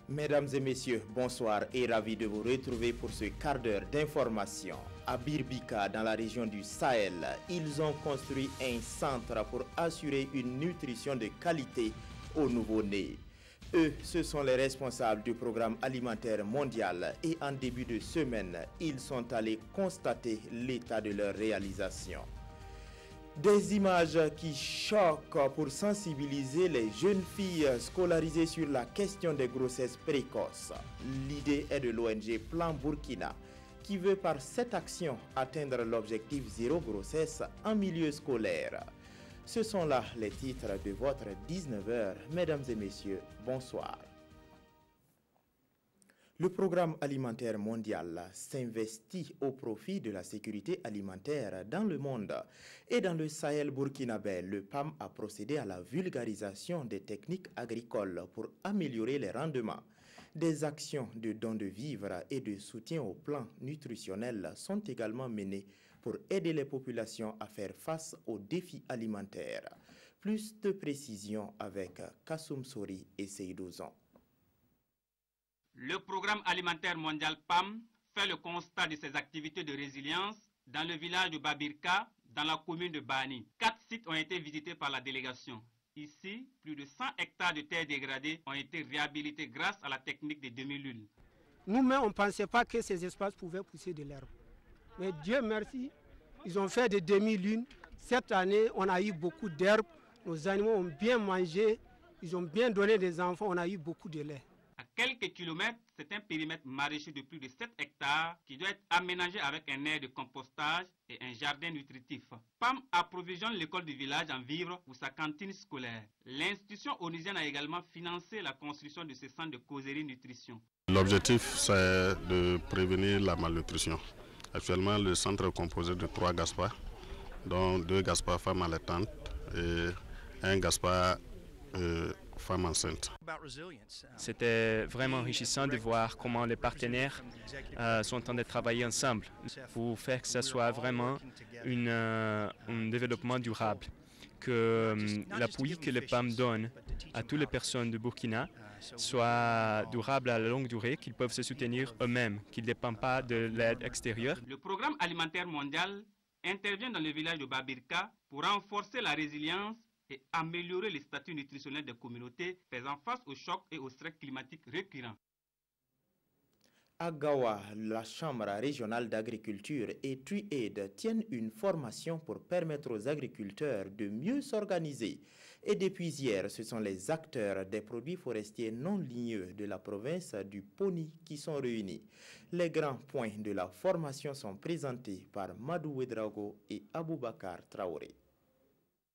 Mesdames et messieurs, bonsoir et ravi de vous retrouver pour ce quart d'heure d'information. À Birbika, dans la région du Sahel, ils ont construit un centre pour assurer une nutrition de qualité aux nouveau-nés. Eux, ce sont les responsables du programme alimentaire mondial et en début de semaine, ils sont allés constater l'état de leur réalisation. Des images qui choquent pour sensibiliser les jeunes filles scolarisées sur la question des grossesses précoces. L'idée est de l'ONG Plan Burkina, qui veut par cette action atteindre l'objectif zéro grossesse en milieu scolaire. Ce sont là les titres de votre 19h. Mesdames et messieurs, bonsoir. Le programme alimentaire mondial s'investit au profit de la sécurité alimentaire dans le monde et dans le Sahel burkinabé. Le PAM a procédé à la vulgarisation des techniques agricoles pour améliorer les rendements. Des actions de dons de vivres et de soutien au plan nutritionnel sont également menées pour aider les populations à faire face aux défis alimentaires. Plus de précisions avec Kassoum Sori et Seydouzen. Le programme alimentaire mondial PAM fait le constat de ses activités de résilience dans le village de Babirka, dans la commune de Bani. 4 sites ont été visités par la délégation. Ici, plus de 100 hectares de terres dégradées ont été réhabilités grâce à la technique des demi-lunes. Nous-mêmes, on ne pensait pas que ces espaces pouvaient pousser de l'herbe. Mais Dieu merci, ils ont fait des demi-lunes. Cette année, on a eu beaucoup d'herbes. Nos animaux ont bien mangé. Ils ont bien donné des enfants. On a eu beaucoup de lait. À quelques kilomètres, c'est un périmètre maraîcher de plus de 7 hectares qui doit être aménagé avec un aire de compostage et un jardin nutritif. PAM approvisionne l'école du village en vivres pour sa cantine scolaire. L'institution onusienne a également financé la construction de ce centre de causerie nutrition. L'objectif, c'est de prévenir la malnutrition. Actuellement, le centre est composé de 3 GASPA, dont 2 GASPA femmes allaitantes et 1 GASPA femmes enceintes. C'était vraiment enrichissant de voir comment les partenaires sont en train de travailler ensemble pour faire que ce soit vraiment un développement durable, que l'appui que les PAM donnent à toutes les personnes de Burkina soit durable à la longue durée, qu'ils peuvent se soutenir eux-mêmes, qu'ils ne dépendent pas de l'aide extérieure. Le programme alimentaire mondial intervient dans le village de Babirka pour renforcer la résilience et améliorer les statuts nutritionnels des communautés faisant face aux chocs et aux stress climatiques récurrents. À Gawa, la Chambre régionale d'agriculture et TUAID tiennent une formation pour permettre aux agriculteurs de mieux s'organiser. Et depuis hier, ce sont les acteurs des produits forestiers non ligneux de la province du Poni qui sont réunis. Les grands points de la formation sont présentés par Madou Ouedraogo et Aboubakar Traoré.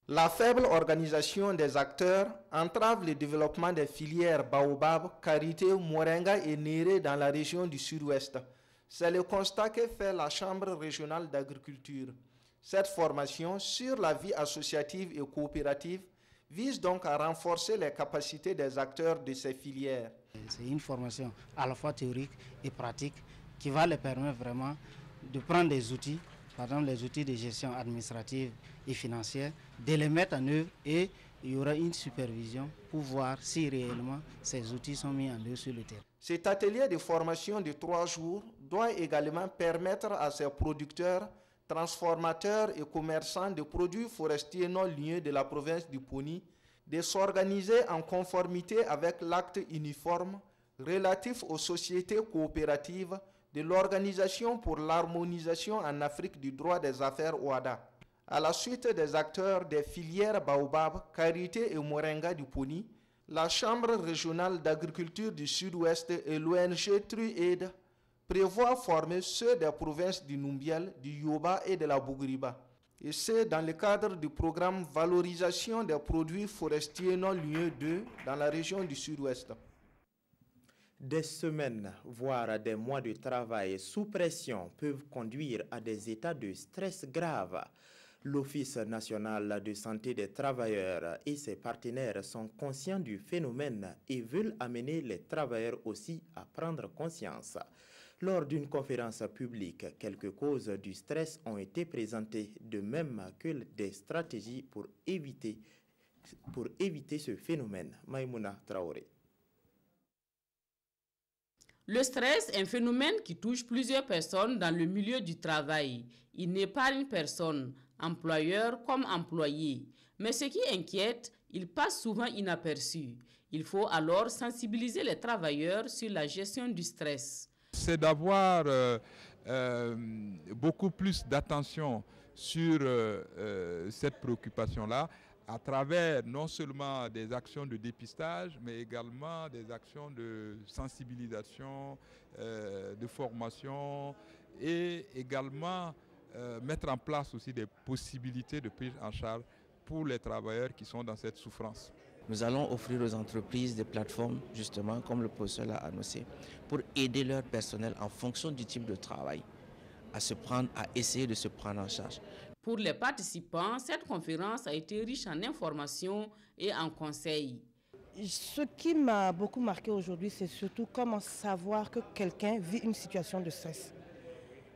La faible organisation des acteurs entrave le développement des filières Baobab, Karité, Moringa et Néré dans la région du Sud-Ouest. C'est le constat que fait la Chambre régionale d'agriculture. Cette formation sur la vie associative et coopérative vise donc à renforcer les capacités des acteurs de ces filières. C'est une formation à la fois théorique et pratique qui va les permettre vraiment de prendre des outils, par exemple les outils de gestion administrative et financière, de les mettre en œuvre et il y aura une supervision pour voir si réellement ces outils sont mis en œuvre sur le terrain. Cet atelier de formation de 3 jours doit également permettre à ces producteurs, transformateurs et commerçants de produits forestiers non ligneux de la province du Poni de s'organiser en conformité avec l'acte uniforme relatif aux sociétés coopératives de l'Organisation pour l'harmonisation en Afrique du droit des affaires OHADA. À la suite des acteurs des filières Baobab, Karité et Moringa du Poni, la Chambre régionale d'agriculture du Sud-Ouest et l'ONG TUAID prévoient former ceux des provinces du Numbiel, du Yoba et de la Bougriba. Et c'est dans le cadre du programme Valorisation des produits forestiers non ligneux 2 dans la région du Sud-Ouest. Des semaines, voire des mois de travail sous pression peuvent conduire à des états de stress graves. L'Office national de santé des travailleurs et ses partenaires sont conscients du phénomène et veulent amener les travailleurs aussi à prendre conscience. Lors d'une conférence publique, quelques causes du stress ont été présentées, de même que des stratégies pour éviter ce phénomène. Maïmouna Traoré. Le stress est un phénomène qui touche plusieurs personnes dans le milieu du travail. Il n'épargne personne, employeur comme employé. Mais ce qui inquiète, il passe souvent inaperçu. Il faut alors sensibiliser les travailleurs sur la gestion du stress. C'est d'avoir beaucoup plus d'attention sur cette préoccupation-là, à travers non seulement des actions de dépistage, mais également des actions de sensibilisation, de formation, et également mettre en place aussi des possibilités de prise en charge pour les travailleurs qui sont dans cette souffrance. Nous allons offrir aux entreprises des plateformes, justement, comme le professeur l'a annoncé, pour aider leur personnel en fonction du type de travail à essayer de se prendre en charge. Pour les participants, cette conférence a été riche en informations et en conseils. Ce qui m'a beaucoup marqué aujourd'hui, c'est surtout comment savoir que quelqu'un vit une situation de stress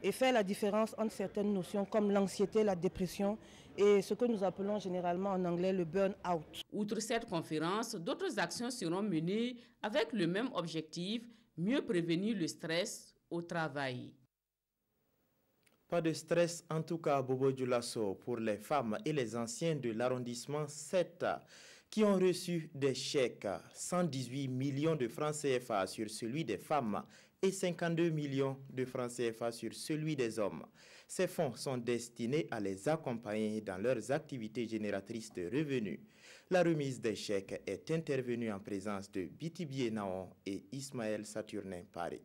et faire la différence entre certaines notions comme l'anxiété, la dépression et ce que nous appelons généralement en anglais le burn-out. Outre cette conférence, d'autres actions seront menées avec le même objectif, mieux prévenir le stress au travail. Pas de stress en tout cas, Bobo Dioulasso, pour les femmes et les anciens de l'arrondissement 7 qui ont reçu des chèques 118 millions de francs CFA sur celui des femmes et 52 millions de francs CFA sur celui des hommes. Ces fonds sont destinés à les accompagner dans leurs activités génératrices de revenus. La remise des chèques est intervenue en présence de Bitibie Naon et Ismaël Saturnin Paris.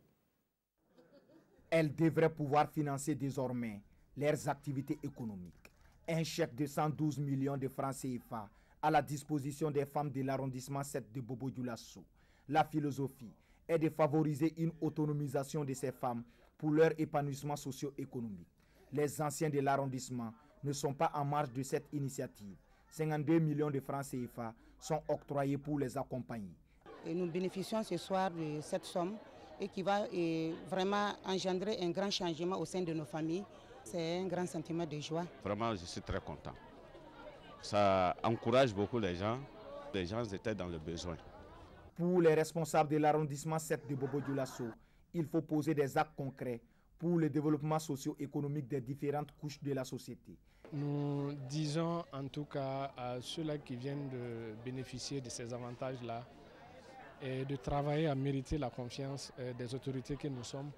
Elles devraient pouvoir financer désormais leurs activités économiques. Un chèque de 112 millions de francs CFA à la disposition des femmes de l'arrondissement 7 de Bobo Dioulasso. La philosophie est de favoriser une autonomisation de ces femmes pour leur épanouissement socio-économique. Les anciens de l'arrondissement ne sont pas en marge de cette initiative. 52 millions de francs CFA sont octroyés pour les accompagner. Et nous bénéficions ce soir de cette somme et qui va vraiment engendrer un grand changement au sein de nos familles. C'est un grand sentiment de joie. Vraiment, je suis très content. Ça encourage beaucoup les gens. Les gens étaient dans le besoin. Pour les responsables de l'arrondissement 7 de Bobo Dioulasso, il faut poser des actes concrets pour le développement socio-économique des différentes couches de la société. Nous disons en tout cas à ceux-là qui viennent de bénéficier de ces avantages-là et de travailler à mériter la confiance des autorités que nous sommes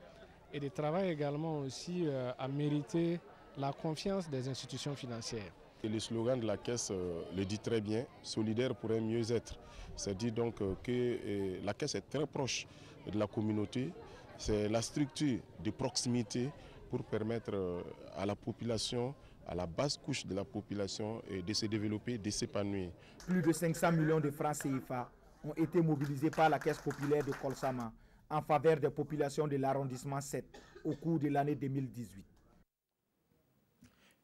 et de travailler également aussi à mériter la confiance des institutions financières. Et le slogan de la Caisse le dit très bien, solidaire pour un mieux-être. C'est-à-dire donc que la Caisse est très proche de la communauté. C'est la structure de proximité pour permettre à la population, à la basse couche de la population, de se développer, de s'épanouir. Plus de 500 millions de francs CFA ont été mobilisés par la Caisse populaire de Kolsama en faveur des populations de l'arrondissement 7 au cours de l'année 2018.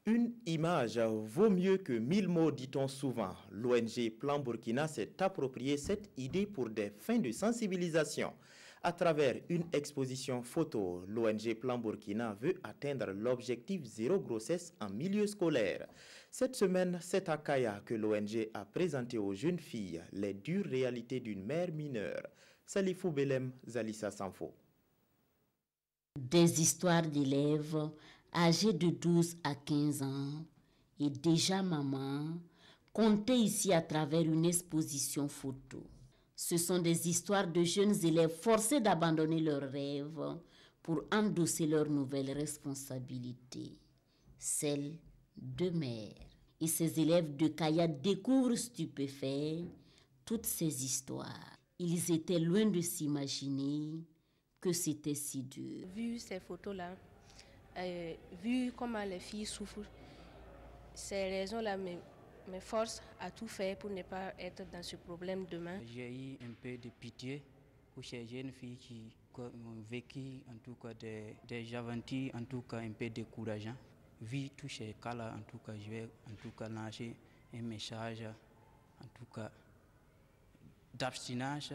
Une image vaut mieux que 1000 mots, dit-on souvent. L'ONG Plan Burkina s'est approprié cette idée pour des fins de sensibilisation. À travers une exposition photo, l'ONG Plan Burkina veut atteindre l'objectif zéro grossesse en milieu scolaire. Cette semaine, c'est à Kaya que l'ONG a présenté aux jeunes filles les dures réalités d'une mère mineure. Salifou Belem, Zalissa Sanfo. Des histoires d'élèves âgés de 12 à 15 ans et déjà maman, contées ici à travers une exposition photo. Ce sont des histoires de jeunes élèves forcés d'abandonner leurs rêves pour endosser leurs nouvelles responsabilités, celles de mère. Et ces élèves de Kaya découvrent stupéfaits toutes ces histoires. Ils étaient loin de s'imaginer que c'était si dur. Vu ces photos-là, vu comment les filles souffrent, ces raisons-là me forcent à tout faire pour ne pas être dans ce problème demain. J'ai eu un peu de pitié pour ces jeunes filles qui ont vécu en tout cas des aventures en tout cas un peu décourageantes. Vu tous ces cas-là, en tout cas, je vais en tout cas lancer un message en tout cas d'abstinence.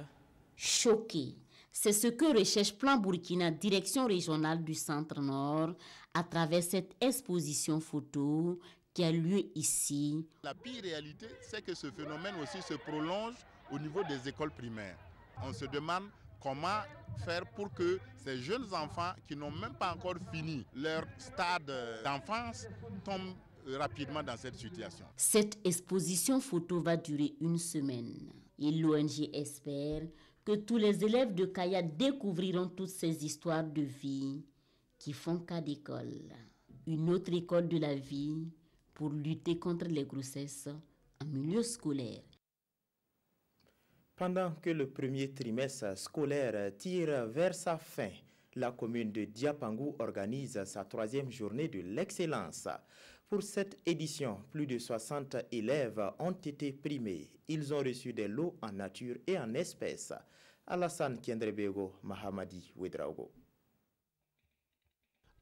Choqué, c'est ce que recherche Plan Burkina, direction régionale du Centre-Nord, à travers cette exposition photo qui a lieu ici. La pire réalité, c'est que ce phénomène aussi se prolonge au niveau des écoles primaires. On se demande comment faire pour que ces jeunes enfants qui n'ont même pas encore fini leur stade d'enfance tombent rapidement dans cette situation. Cette exposition photo va durer 1 semaine et l'ONG espère que tous les élèves de Kaya découvriront toutes ces histoires de vie qui font cas d'école. Une autre école de la vie pour lutter contre les grossesses en milieu scolaire. Pendant que le premier trimestre scolaire tire vers sa fin, la commune de Diapangou organise sa 3e journée de l'excellence. Pour cette édition, plus de 60 élèves ont été primés. Ils ont reçu des lots en nature et en espèces. Alassane Kendrebego, Mahamadi Ouedraogo.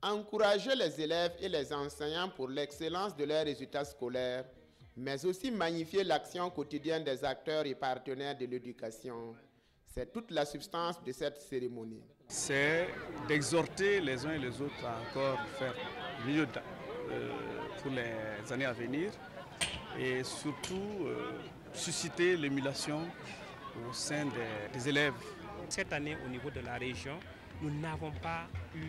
Encourager les élèves et les enseignants pour l'excellence de leurs résultats scolaires, mais aussi magnifier l'action quotidienne des acteurs et partenaires de l'éducation. C'est toute la substance de cette cérémonie. C'est d'exhorter les uns et les autres à encore faire mieux pour les années à venir et surtout susciter l'émulation au sein des élèves. Cette année, au niveau de la région, nous n'avons pas eu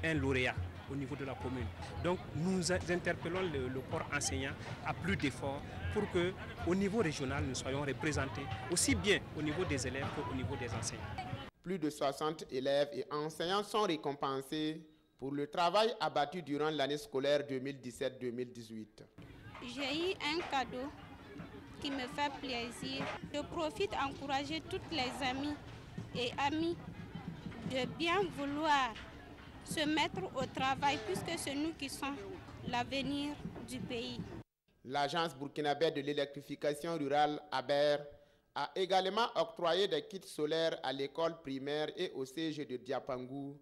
un lauréat au niveau de la commune. Donc nous interpellons le corps enseignant à plus d'efforts pour que, au niveau régional, nous soyons représentés aussi bien au niveau des élèves qu'au niveau des enseignants. Plus de 60 élèves et enseignants sont récompensés pour le travail abattu durant l'année scolaire 2017-2018. J'ai eu un cadeau qui me fait plaisir. Je profite d'encourager toutes les amies et amis de bien vouloir se mettre au travail puisque c'est nous qui sommes l'avenir du pays. L'agence burkinabé de l'électrification rurale ABER a également octroyé des kits solaires à l'école primaire et au CG de Diapangou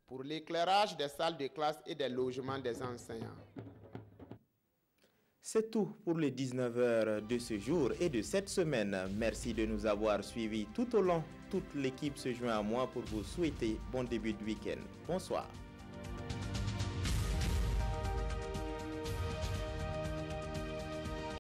pour l'éclairage des salles de classe et des logements des enseignants. C'est tout pour les 19h de ce jour et de cette semaine. Merci de nous avoir suivis tout au long. Toute l'équipe se joint à moi pour vous souhaiter bon début de week-end. Bonsoir.